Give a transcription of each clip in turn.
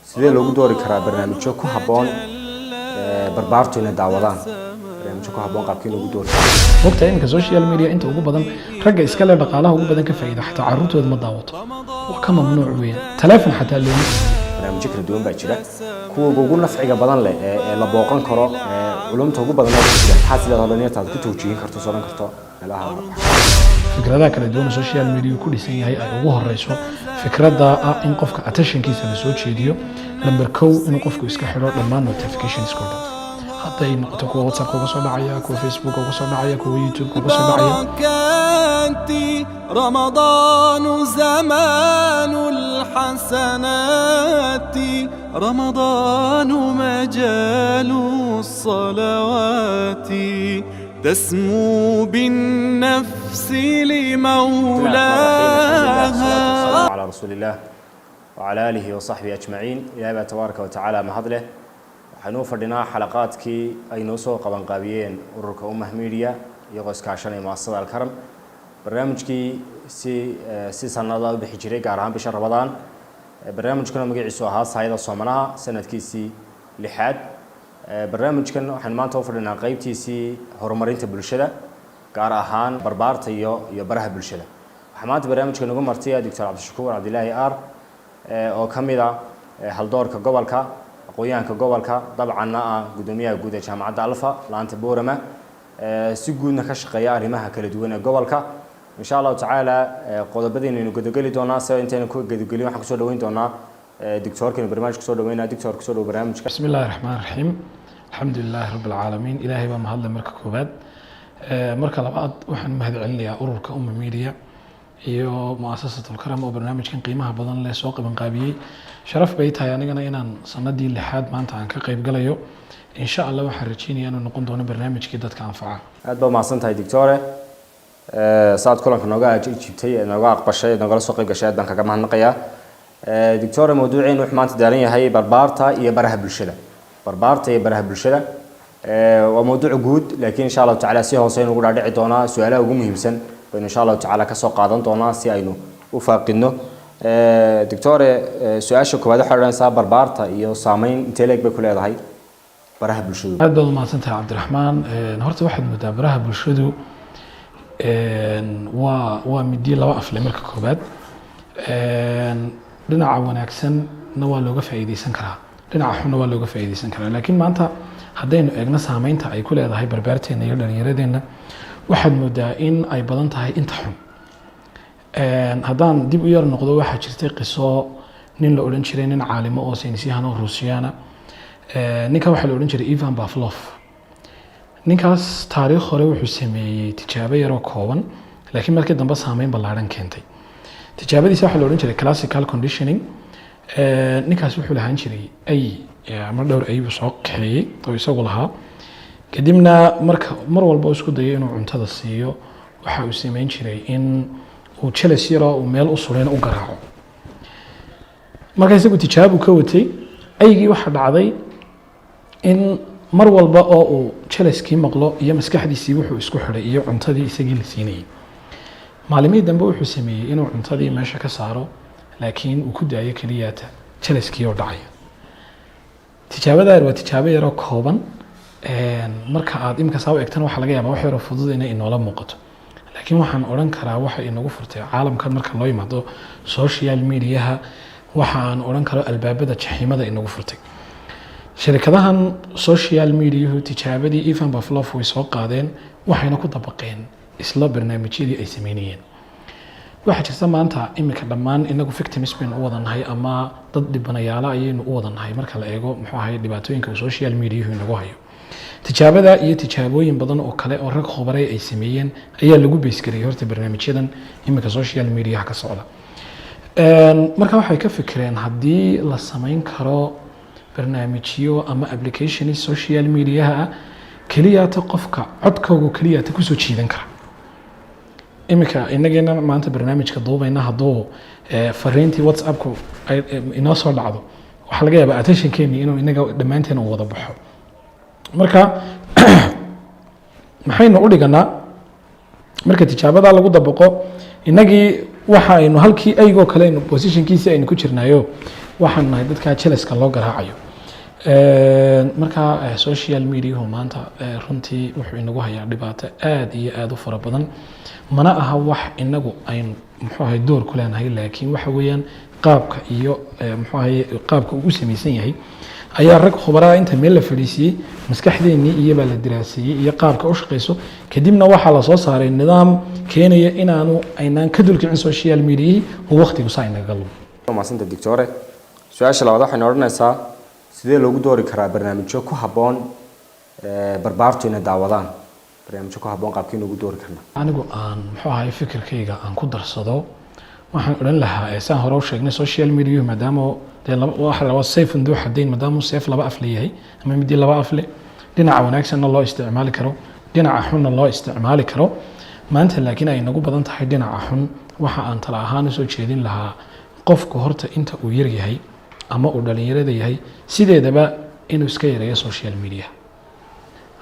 sidee loogu doori karaa barnaamijyo ku habboon barbaartu inay daawadaan barnaamijyo ku habboon qaabkii loogu doori karaa waqti imika social media inta ugu badan ragga iska leh dhaqaalaha ugu badan ka faa'iido xataa carruurtooda ma daawato wax ka mamnuuc weyn telefoon xataa looma barnaamijyo kala duwan baa jira kuwa ugu nafciga badan leh ee la booqan karo culumta ugu badan oo jira xasilada hawlanyartaad ku tawjihin karto soo karto meelaha fikradaha kala duwan social media ku dhisan yahay ay ugu horeyso fikradda ah in qofka attentionkiisa la soo jeediyo number 2 in qofku iska xiro dhammaan notifications kooda hadday noqoto kuwa WhatsApp uga soo dhacaya kuwa Facebook uga soo dhacaya kuwa YouTube uga soo dhacaya رمضان زمان الحسنات رمضان مجال الصلوات تسمو بالنفس لمولاها على رسول الله وعلى آله وصحبه أجمعين إلهي تبارك وتعالى مهدله waxaynu fadhinaa xalaqaadkii ay noo soo qaban qaabiyeen ururka Ummah Media iyagoo iska kaashanaya mu'assasada Al-Karam barnaamijkii si sanada u bixi jiray gaar ahaan bisha Ramadaan barnaamijkan magaciisu ahaa Saayida Soomanaha sanadkiisii 6 barnaamijkan waxaan maanta u fadhinaa qaybtiisii horumarinta bulshada gaar ahaan barbaarta iyo baraha bulshada waxaan maanta barnaamijkan ugu martay Dr. Cabdishakuur Cabdilaahi Aar oo kamid ah haldoorka gobolka aqoonyahanka gobolka dabcanna ah gudoomiyaha guud ee jaamacadda Alfa laanta Boorama si guudna ka shaqeeya arrimaha kala duwan ee gobolka insha Allah taala qodobadeenaynu gudageli doonaa si intaynu ku gudageli waxaan ku soo dhaweyn doonaa دكتوركن برنامج كسر دوينا دكتور كسر دو برنامج بسم الله الرحمن الرحيم الحمد لله رب العالمين إلهي ومهلا مركب كوباد مركب لبعض وحن مهد عليا أورك ميديا iyo mu'assasada Al-Karam oo barnaamijkan qiimaha badan leh soo qaban qaabiyay sharaf bay tahay anigana inaan sanadii 6aad maanta aan ka qayb galayo insha Allah waxaan rajaynayaa inuu noqon doono barnaamijkii dadka anfaca aad baa mahadsan tahay doctore saad kulanka nooga ajibtay nooga aqbashay nooga soo qayb gashay baan kaga mahadnaqayaa doctore mawduuceenu wuxuu maanta daaran yahay barbaarta iyo baraha bulshada waa mawduuc guud laakiin insha Allah taala si hoose inuu dhaadhici doona su'aalaha ugu muhiimsan بإن شاء الله تعالى كسوق قادم تونا سياينو وفاقدنه دكتور سؤال شو كبده حرنا صار بربارتا يو سامين تلك بكل هذا هاي براه بالشدو هذا ما سنت عبد الرحمن نهارت واحد متى براه بالشدو ومدي لوا أفلام الكوباد لنا عونا أكسن نوال لوجا في أيدي سنكرها لنا عحنا نوال لوجا في أيدي سنكرها لكن ما أنت هدين أجنا سامين تاعي كل هذا هاي بربارتي نيل يردينا waxaad moodaa in ay badan tahay inta xun haddaan dib u yar noqdo waxaa jirtay qiso nin la odhan jiray nin caalimo oo saynisyahan oo Ruusiyaana ninka waxaa la odhan jiray Ivan Pavlov ninkaas taariikh hore wuxuu sameeyay tijaabo yar oo kooban laakiin markii dambe saameyn ballaaran keentay tijaabadiisa waxaa la odhan jiray classical conditioning ninkaas wuxuu lahaan jiray ay ama dhowr ay soo kaxeeyay oo isagu lahaa kadibna mar walba isku dayo inuu cuntada siiyo waxa uu sameyn jiray in uu jealous yaro uu meel u suleen u garaaco marka isagu tijaabo ka watay aygii waxa dhacday in mar walba oo uu jealouskii maqlo iyo maskaxdiisii wuxuu isku xiray iyo cuntadii isagii la siinayay maalimii dambe wuxuu sameeyay inuu cuntadii meesha ka saaro laakiin uu ku daayo kaliya jealouskii oo dhacay tijaabada waa tijaabo yaro kooban marka aad imka soo eegtan waxa laga yaabaa wax yar oo fudud inay inoola muuqato laakiin waxaan oran karaa waxa inagu furtay caalamkan marka loo yimaado social media waxaan oran karaa albaabada jaximada inagu furtay shirkadahan social media tijaabadii Ivan Pavlov way soo qaadeen waxayna ku dabaqeen isla barnaamijyadii ay sameeyeen waxa jirta maanta imika dhammaan inagu victims been u wadanahay ama dad dhibanayaal ayaynu u wadanahay marka la eego muxuu ahay dhibaatooyinka social media inagu hayo tijaabada iyo tijaabooyin badan oo kale oo rag khabaray ay sameeyeen ayaa lagu beesgaray horta barnaamijyadan imika social media ka socda marka waxay ka fikireen hadii la sameyn karo barnaamijyo ama applications social media kaliya ta qofka codkooda kaliya ta ku soo jiidan kara imika inageena maanta barnaamijka duubayna hadoo fariintii WhatsApp-ku inoo soo dhacdo waxa laga yaabaa attention-keeni inuu inaga dhamaanteen u wada baxo marka maxaynu u dhiganaa marka tijaabada lagu dabaqo inagii waxa aynu halkii aygoo kale aynu positionkiisa aynu ku jirnaayo waxaan nahay dadka jelaska loo garaacayo marka social media maanta runtii wuxuu inagu hayaa dhibaato aad iyo aad u fara badan mana aha wax inagu ayn muxuu ahay door ku leenahay laakiin waxa weeyaan qaabka iyo muxuu ahay qaabka uu sameeysan yahay ayaa rag khubaraa inta meel la fadhiisiyay maskaxdeennii iyo baa la diraasiyay iyo qaabka u shaqeyso kadibna waxaa la soo saaray nidaam keenaya inaanu aynaan ka dulkicin social media oo waqtigu saa inaga lumo maasanta doctore su'aasha labaad waxay noqonaysaa sidee loogu doori karaa barnaamijyo ku habboon barbaartu inay daawadaan barnaamijyo ku habboon qaabkii loogu doori karna anigu aan muxuu ahay fikirkayga aan ku darsado waxaan oran lahaa saan hore u sheegnay social media maadaama waxa la safe and xadeyn maadaama safe laba af leeyahay ama mid laba af le dhinaca wanaagsan loo isticmaali karo dhinaca xunna loo isticmaali karo maanta laakiin ay nagu badan tahay dhinaca xun waxa aan tala ahaan soo jeedin lahaa qofku horta inta uu yar yahay ama uu dhalinyarada yahay sideedaba inuu iska yareeyo social media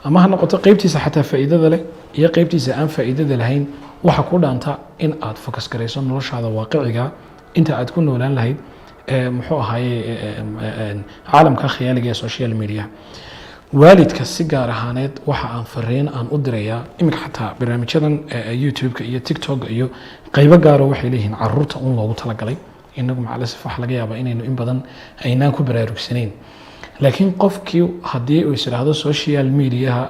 ama ha noqoto qaybtiisa xataa faa'iidada leh iyo qaybtiisa aan faa'iidada lahayn waxa ku dhaanta in aad focus gareyso noloshaada waaqiciga inta aad ku noolaan lahayd muxuu ahaye caalamka khiyaaliga ee social media waalidka si gaar ahaaneed waxa aan fariin aan u dirayaa iminka xataa barnaamijyadan youtube-ka iyo tiktok iyo qaybo gaaro waxay leeyihiin caruurta un loogu talagalay inagu macallisaf wax laga yaabaa inaynu in badan aynaan ku baraarugsanayn laakiin qofkii haddii uu isiraahdo social mediaha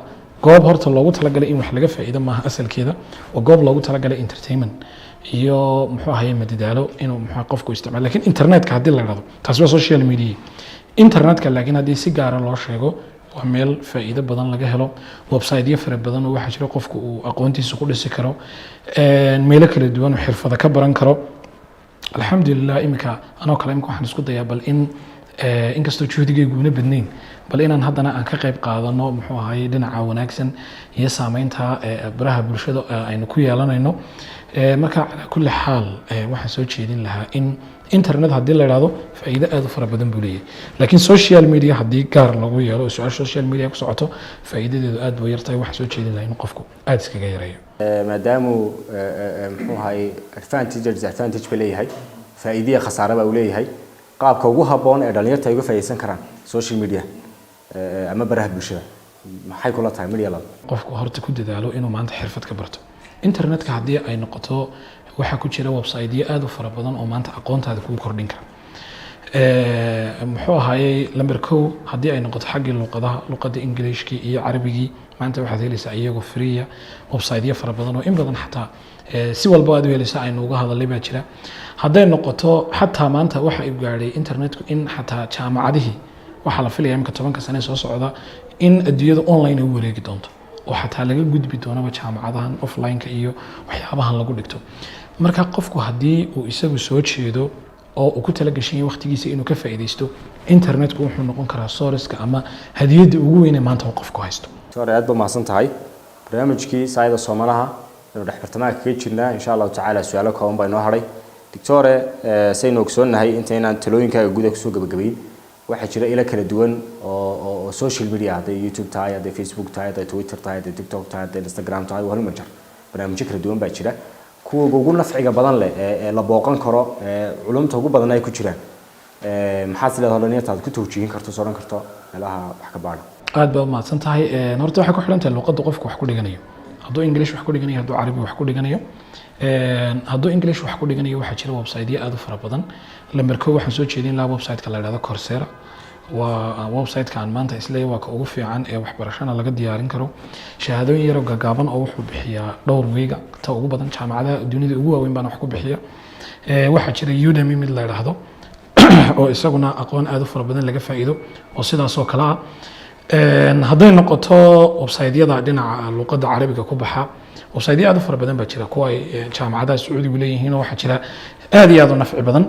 goob horta loogu talagalay in wax laga faa'iido maaha asalkeeda oo goob loogu talagalay entertainment iyo muxuu ahaye madadaalo inuu muxuu qofku isticmaalo laakiin internetka haddii la yiraahdo taasi waa social media internetka laakiin haddii si gaara loo sheego waa meel faa'iido badan laga helo website-yo fara badan oo waxa jira qofku uu aqoontiisa ku dhisi karo meelo kala duwan oo xirfado ka baran karo alxamdulillah imika anoo kale imika waxaan isku dayaa bal in inkastoo juhdigayguna badnayn bal inaan haddana aan ka qayb qaadano muxuu ahaye dhinaca wanaagsan iyo saameynta baraha bulshada aynu ku yeelanayno marka calaa kulli xaal waxaan soo jeedin lahaa in internet haddii la yidhaahdo faa'iido aad u fara badan buu leeyahay laakiin social media haddii gaar lagu yeelo oo su-aasha social media ku socoto faa'iidadeedu aad buu yartahay waxaan soo jeedin lahaa in qofku aad iskaga yareeyo maadaama muxuu ahaye advantage disadvantage ba leeyahay faa'iidiya khasaare baa uu leeyahay qaabka ugu habboon ee dhalinyarta ay uga faa'iideysan karaan social media ama baraha bulshada maxay kula tahay mid yalada qofku horta ku dadaalo inuu maanta xirfad ka barto internetka haddii ay noqoto waxaa ku jira website-yo aad u fara badan oo maanta aqoontaada kugu kordhin kara muxuu ahaayey lamber kow haddii ay noqoto xaggii luqadda ingiliishkii iyo carabigii maanta waxaad helaysaa iyagoo freeya website-yo fara badan oo in badan xataa si walba aad u helaysaa aynu uga hadalay baa jira hadday noqoto xataa maanta waxa uu gaadhay internetku in xataa jaamacadihii waxaa la filaya imika 10 sano soo socda in adduunyada online ay u wareegi doonto oo xataa laga gudbi doonaba jaamacadahan offline-ka iyo waxyaabahan lagu dhigto marka qofku haddii uu isagu soo jeedo oo uu ku talagashay waqtigiisa inuu ka faa'iideysto internetku wuxuu noqon karaa source-ka ama hadiyadda ugu weyn ee maanta uu qofku haysto soo aad ba mahadsan tahay barnaamijkii saayida Soomaaliha inuu dhaxbartamaha kaga jirnaa insha Allah tacaala su'aalo kooban baa inoo haray doctore saynu ogsoonahay intaynaan talooyinkaaga guud kusoo gabagabeeyay waxaa jira ila kala duwan oo social media hadday YouTube tahay hadday Facebook tahay hadday Twitter tahay hadday TikTok tahay hadday Instagram tahay wal ma jiro barnaamijyo kala duwan baa jira kuwa ugu nafciga badan leh ee la booqan karo culumta ugu badan ay ku jiraan maxaa si leedahay dhalinyarta ku tawjihin karto soo ran karto meelaha wax ka baadho aad baa mahadsan tahay horta waxa ku xiran tahay luqadda qofku wax ku dhiganayo hadduu English wax ku dhiganayo hadduu Carabi wax ku dhiganayo hadduu English wax ku dhiganayo waxaa jira website-yo aad u fara badan lambar kow waxaan soo jeedin lahaa website-ka la yiraahdo Coursera waa website-ka aan maanta isleeyahay waa ka ugu fiican ee waxbarashada laga diyaarin karo shahaadooyin yar oo gaaban oo wuxuu bixiyaa dhowr weega ta ugu badan jaamacadaha dunida ugu waaweyn baan wax ku bixiya waxaa jira Udemy mid la yiraahdo oo isaguna aqoon aad u fara badan laga faa'iido oo sidaas oo kala ah hadday noqoto website-yada dhinaca luqadda carabiga ku baxa website-yo aad u fara badan baa jira kuwa ay jaamacadaha Sacuudigu leeyihiin oo waxaa jira aad iyo aad u nafci badan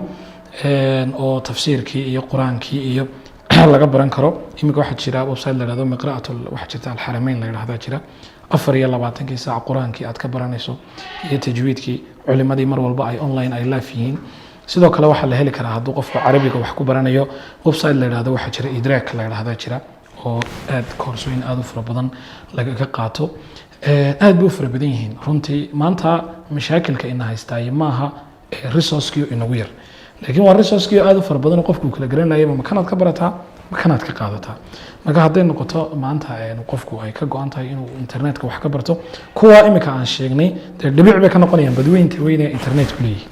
oo tafsiirkii iyo quraankii iyo laga baran karo imika waxaa jira website la yiraahdo miqra'atul waxaa jirta al-Haramayn la yiraahdo jira 24 saac quraankii aad ka baranayso iyo tajwiidkii culimadii mar walba ay online ay live yihiin sidoo kale waxaa la heli karaa hadduu qofku carabiga wax ku baranayo website la yiraahdo waxaa jira idraak la yiraahdo jira oo aad koorsooyin aad u fara badan laga qaato aad buu fara badan yihiin runtii maanta mashaakilka ina haystay maaha resource-kii inagu yar laakiin waa resource-kii aad u fara badan oo qofku kala garanayay ma kanaad ka barataa ma kanaad ka qaadataa marka hadday noqoto maanta qofku ay ka go'an tahay inuu internetka wax ka barto kuwa imika aan sheegnay dee dhibic bay ka noqonayaan badweynta weyn ee internetku leeyahay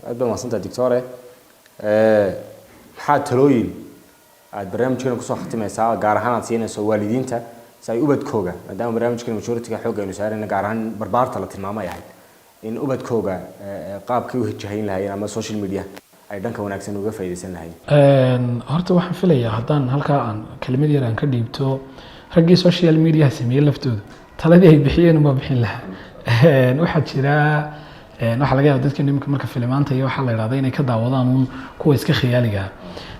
aad baa mahadsantahay doctore maxaa talooyin aad barnaamijkeena kusoo khatimaysaa gaar ahaan aad siinayso waalidiinta si ay ubadkooga maadaama barnaamijkeena majority-ga xoogga aynu saarayna gaar ahaan barbaarta la tilmaamay ahayd in ubadkooga qaabkay u wajahayn lahaayeen ama social media ay dhanka wanaagsan uga faa'iideysan lahaayeen horta waxaan filayaa haddaan halkaa aan kelimad yar aan ka dhiibto raggii social media sameeyey laftooda taladii ay bixiyeen uma bixin lahaa waxaa jira waxaa laga yaabaa dadka nimanka marka filimaanta iyo waxaa la yidhahda inay ka daawadaan uun kuwa iska khiyaaliga ah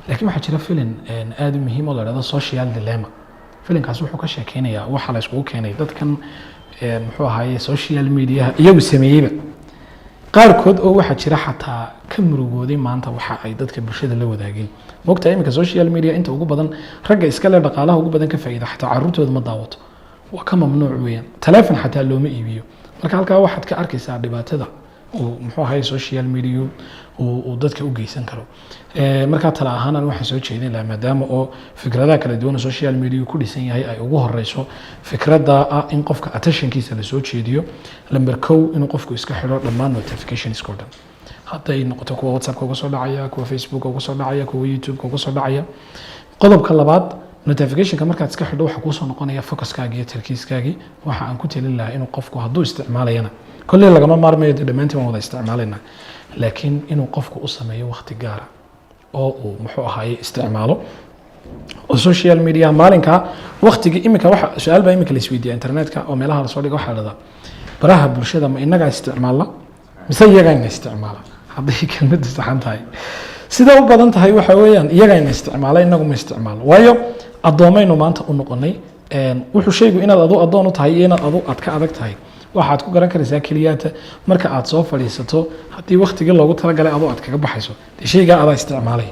laakiin waxaa jira filin aad u muhiim oo la yidhahdo social dilemma filinkaas wuxuu ka sheekeynayaa waxa la iskugu keenay dadkan muxuu ahaayey social media iyagu sameeyeyba qaarkood oo waxaa jira xataa ka murugooday maanta waxa ay dadka bulshada la wadaageen mogta iminka social media inta ugu badan ragga iska leh dhaqaalaha ugu badan ka faa'iida xataa carruurtooda ma daawato waa ka mamnuuc weeyaan telefoon xataa looma iibiyo marka halkaa waxaad ka arkaysaa dhibaatada uu muxuu ahaayey social media uu dadka u geysan karo marka tala ahaan aan waxaan soo jeedin lahaa maadaama oo fikradaha kala duwan social media ku dhisan yahay ay ugu horeyso fikradda ah in qofka attentionkiisa la soo jeediyo lamber 1 inuu qofku iska xidho dhammaan notifications koodan hadday noqoto kuwa WhatsApp uga soo dhacaya kuwa Facebook uga soo dhacaya kuwa YouTube uga soo dhacaya qodobka labaad notificationka markaad iska xidho waxa ku soo noqonaya focuskaaga iyo tarkiiskaaga waxa aan ku talin lahaa inuu qofku hadduu isticmaalayana kulli lagama maarmayo dhammaantiin wada isticmaalayna laakiin inuu qofku u sameeyo waqti gaar ah oo uu muxuu ahaayey isticmaalo oo social media maalinka waqtiga imika waxa su'aal baa imika la isweydiiyaa internetka oo meelaha la soo dhigo waxa la dhadaa baraha bulshada ma inaga isticmaala mise iyaga in isticmaala hadday kelmadu saxan tahay sida u badan tahay waxa weeyaan iyaga in isticmaala inagu ma isticmaalo waayo adoomaynu maanta u noqonay wuxuu sheegu inaad adu adoon u tahay iyo inaad adu aad ka adag tahay waxaad ku garan karaysaa kaliyaata marka aad soo fadhiisato haddii waqtiga loogu talagalay adoo aad kaga baxayso dee shaygaa adaa isticmaalay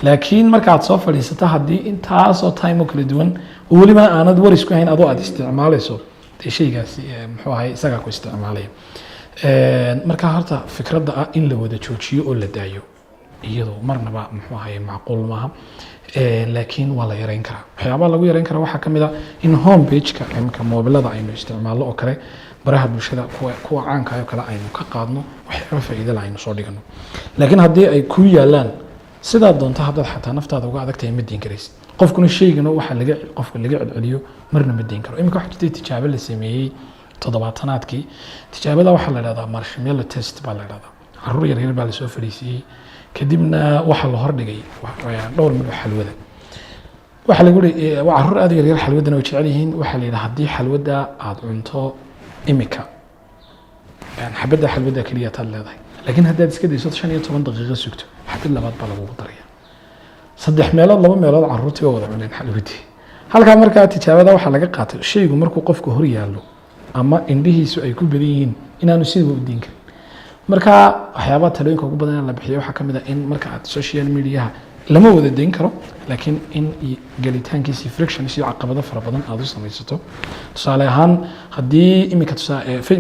laakiin marka aad soo fadhiisato haddii intaasoo time oo kala duwan oo weliba aanad waris ku hayn adoo aad isticmaalayso dee shaygaasi muxuu ahay isagaa ku isticmaalaya marka horta fikradda ah in la wada joojiyo oo la daayo iyadoo marnaba muxuu ahay macquul maaha laakiin waa la yareyn karaa waxyaabaha lagu yareyn karaa waxaa ka mid ah in home page-ka imika moobilada aynu isticmaalno oo kale baraha bulshada kuwa caanka oo kale aynu ka qaadno waxyaaba faa'iido leh aynu soo dhigano laakiin haddii ay ku yaalaan sidaa doonta haddaad xataa naftaada uga adag tahay ma diin karaysid qofkuna shaygana waxa qofka laga celceliyo marna ma diin karo imika waxaa jirtay tijaabo la sameeyey toddobaatanaadkii tijaabada waxaa la dhahdaa marshmallow test baa la dhahdaa carruur yaryar baa lasoo fadhiisiiyey kadibna waxaa la hordhigay dhowr midho xalwada waxaa lagu yidhi waa carruur aad u yaryar xalwadana way jecel yihiin waxaa la yidhi haddii xalwadda aad cunto imika xabadda xalwadda keliya taad leedahay laakiin haddaad iska dayso 15 daqiiqo sugto xabad labaad baa lagugu daraya 3 meelood 2 meelood carruurtii waa wada cuneen xalwadii halkaa markaa tijaabada waxaa laga qaatay shaygu markuu qofku hor yaallo ama indhihiisu ay ku badan yihiin inaanu sidaba u diin karin marka waxyaabaha talooyinka ugu badan la bixiyo waxaa ka mid ah in marka aad social media lama wada dayn karo laakiin in galitaankiisa frictions iyo caqabado fara badan aad u samaysato tusaale ahaan haddii imika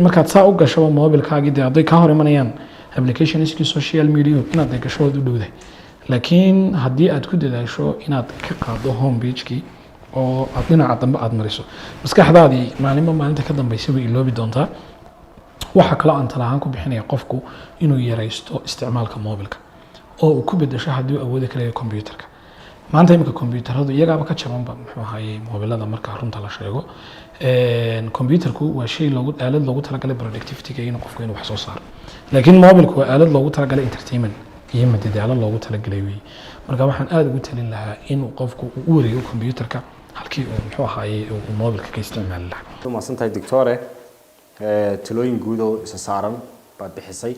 markaad saa u gasho mobilkaagii dee hadday kaa hor imanayaan applicationskii social media inaad gasho waad u dhowdahay laakiin haddii aad ku dadaasho inaad ka qaado home page-kii oo aad dhinaca dambe aad mariso maskaxdaadii maalinta ka dambaysa way iloobi doontaa waxa kale aan talahaan ku bixinaya qofku inuu yareysto isticmaalka mobilka oo uu ku bedesho haddii uu awoodi karayo computerka maanta imika computeradu iyagaaba ka jabanba muxuu ahaayey mobilada marka runta la sheego computerku waa shay aalad loogu talagalay productivity-ga inuu qofku inuu wax soo saaro laakiin mobilku waa aalad loogu talagalay entertainment iyo madadaalo loogu talagalay weeye marka waxaan aad ugu talin lahaa inuu qofku u wareego computerka halkii uu muxuu ahaayey uu mobilka ka isticmaali lahaa maasantahay doctore talooyin guud oo isa saaran baad bixisay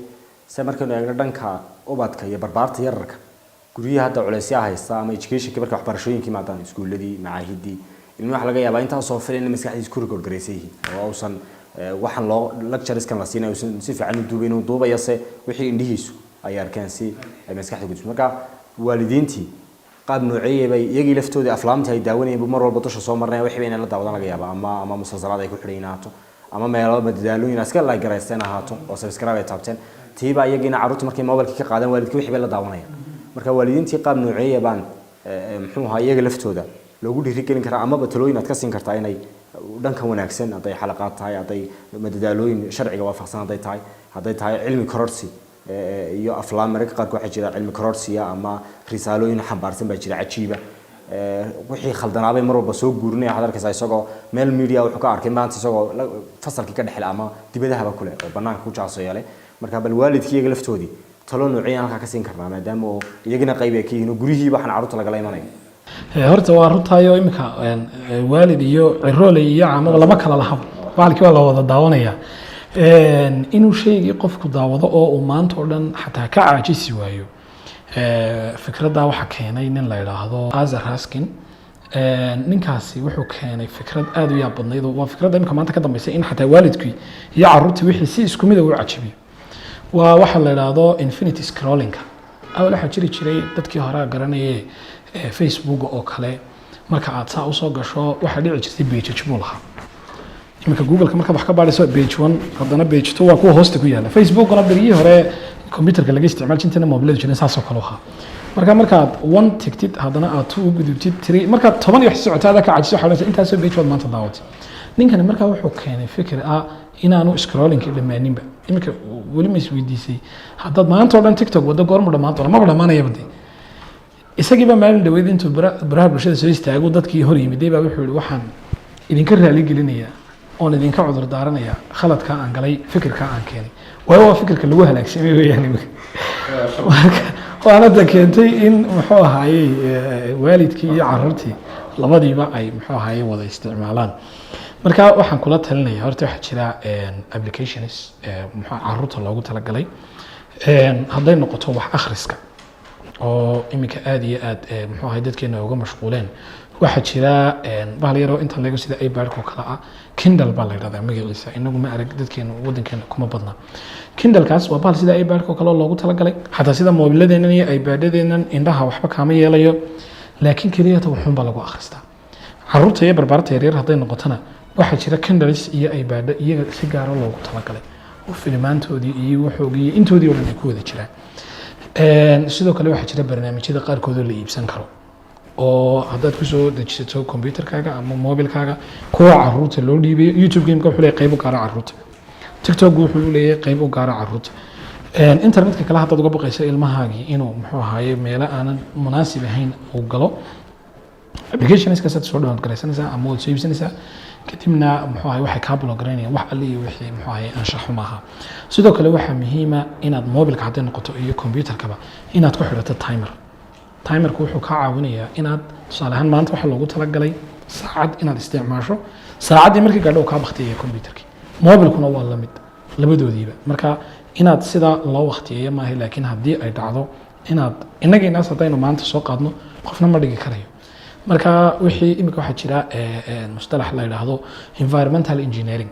se markaynu eegno dhanka ubadka iyo barbaarta yararka guryaha hadda culeysya haysta ama educationka marka waxbarashooyinkii maadaan iskuuladii macaahidii ilmi waxa laga yaabaa intaasoo filan in maskaxdiisa ku record garaysan yihiin oo uusan waxaan loo lectureskan la siinay uusan si fiican u duubay inuu duubayase wixii indhihiisu ay arkeen si ay maskaxda gudbiso marka waalidiintii qaab nooceeyay bay iyagii laftoodii aflaamtii ay daawanayeen mar walba dusha soo marnay wixii inay la daawadan laga yaabaa ama musalsalaad ay ku xidhaynaato ama meelo madadaalooyin iska la garaysteen ahaato oo subscribe ay taabteen tiiba iyagina carruurta markay mobilka ka qaadaan waalidkii wixii bay la daawanayaan marka waalidiintii qaab nooceeya baan muxuu ahaa iyaga laftooda loogu dhiirigelin karaa amaba talooyin aad ka siin kartaa inay dhankan wanaagsan hadday xalaqaad tahay hadday madadaalooyin sharciga waafaqsan hadday tahay cilmi kororsi iyo aflaan mararka qaarkood waxaa jira cilmi kororsiya ama risaalooyin xambaarsan baa jira cajiiba wixii khaldanaabay mar walba soo guurinaya waxaad arkaysaa isagoo meel media wuxuu ka arkay maanta isagoo fasalkii ka dhexle ama dibadahaba kule oo banaanka ku jaaso yeelay marka bal waalidkii iyaga laftoodii talo noociyaan halkaa ka siin karnaa maadaama oo iyagina qayb ay ka yihiin oo gurihii waxaan carruurta lagala imanayo horta waa runtaayoo iminka waalid iyo cirooley iyo caamaba lama kala laha baalkii waa la wada daawanaya inuu shaygii qofku daawado oo uu maanta oo dhan xataa ka caajisi waayo fikraddaa waxaa keenay nin la yidhaahdo Aza Raskin ninkaasi wuxuu keenay fikrad aad u yaab badnayd waa fikradda iminka maanta ka dambaysa in xataa waalidkii iyo carruurtii wixii si isku mid ah u cajibiyo waa waxa la yidhaahdo infinity scrolling awal waxaa jiri jiray dadkii hore garanayay Facebook oo kale marka aad saa usoo gasho waxaa dhici jirtay page buu lahaa iminka google-ka markaad wax ka baadhayso page 1 haddana page 2 waa kuwa hoosta ku yaala Facebook-na berigii hore computerka laga isticmaal jirtayna mobilada jirin saasoo kale ahaa markaad 1 tigtid haddana aad 2 u gudubtid 3 markaad 10 iyo wax socotaa ka cajiso waxaa dhacay intaasoo page waad maanta daawatay ninkani markaa wuxuu keenay fikir inaanu scrolling damaaninba iminka weli ma isweydiisay haddaad maanta oo dhan TikTok wado goorma dhamaanto lama dhamaanayaba isagiiba maalin dhaweyd intuu baraha bulshada soo istaago dadkii hor yimiday baa wuxuu yidhi waxaan idinka raali gelinayaa oon idinka cudur daaranayaa khaladka aan galay fikirka aan keenay waayo waa fikirka lagu halaagsamay weeyaan waana keentay in muxuu ahaayey waalidkii iyo carruurtii labadiiba ay muxuu ahaayey wada isticmaalaan marka waxaan kula talinayaa horta waxaa jira applications muxuu carruurta loogu talagalay hadday noqoto wax akhriska oo iminka aad iyo aad muxuu ahay dadkeena uga mashquuleen waxaa jira bahal yaroo inta laga sida iPad-ka oo kale Kindle baa la yiraahdaa magaciisa inagu ma arag dadkeena wadankeena kuma badna Kindle-kaas waa bahal sida iPad-ka oo kale loogu talagalay xataa sida mobiladeenna iyo iPad-deena indhaha waxba kaama yeelayo laakiin kaliya wuxuun baa lagu akhristaa carruurta iyo barbaarta yaryar hadday noqotona waxaa jira Kindles iyo iPad iyaga si gaar ah loogu talagalay oo filmaantoodii iyo waxoogii intoodii oo dhan ay ku wada jiraan sidoo kale waxaa jira barnaamijyada qaarkood oo la iibsan karo oo haddaad kusoo dejisato computerkaaga ama mobilkaaga kuwa carruurta loo dhiibayo YouTube game-ka wuxuu leeyahay qayb u gaara carruurta TikTok wuxuu leeyahay qayb u gaara carruurta internetka kale haddaad uga baqayso ilmahaagii inuu muxuu ahaaye meelo aanan munaasib ahayn uu galo applicationskaas aad soo download garaysanaysaa ama waad soo iibsanaysaa kadibna muxuu ahaye waxay kaa blogareynayaan wax alle iyo wixii muxuu ahaye anshaxu maaha sidoo kale waxaa muhiima inaad mobilka hadday noqoto iyo computerkaba inaad ku xidhato timerku wuxuu kaa caawinayaa inaad tusaale ahaan maanta waxa loogu talagalay saacad inaad isticmaasho saacaddii markii gaadho kaa baktiyaya computerkii mobilkuna waa la mid labadoodiiba marka inaad sidaa loo waqtiyeeyo maaha laakiin haddii ay dhacdo inaad innageenaas haddaynu maanta soo qaadno qofna ma dhigi karayo marka wixii imika waxaa jira mustalax la yidhaahdo environmental engineering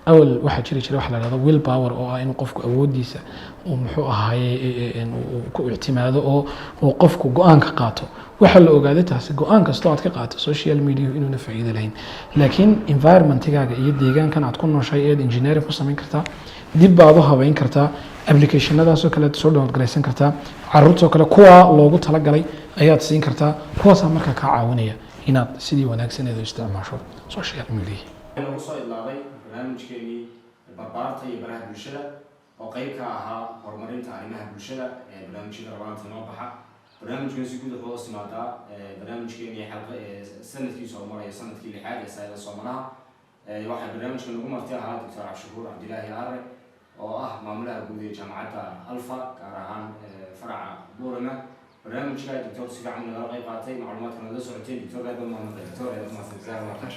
awal waxaa jiri jira waxa la yidhahdo will power oo ah inuu qofku awoodiisa uu muxuu ahaaye ku ictimaado oo uu qofku go-aan ka qaato waxa la ogaaday taasi go-aan kastoo aad ka qaato social media inuuna faa'iido lahayn laakiin environmentigaaga iyo deegaankan aad ku nooshay eed engineering ku samayn kartaa dib baad u habeyn kartaa applicationadaasoo kale soo download garaysan kartaa carruurtoo kale kuwa loogu talagalay ayaad siin kartaa kuwaasaa markaa kaa caawinaya inaad sidii wanaagsaneed u isticmaasho social media waxaan soo ilaaday barnaamijkeennii barbaarta iyo baraha bulshada oo qayb ka ahaa horumarinta arrimaha bulshada ee barnaamijyada rabaanta noo baxa barnaamijkan si guud ah oo simaadaa barnaamijkeennii xalqa ee sanadkii soo maraya sanadkii 6aad ee sayada Soomaaliya waxaa barnaamijkan lagu martay ahaa Dr. Cabshukuur Cabdilaahi Aare oo ah maamulaha guud ee jaamacadda Alfa gaar ahaan faraca Boorama barnaamijka Dr. si fiican nagala qayb qaatay macluumaadkana la socotay Dr. Gaadon Maxamed Dr.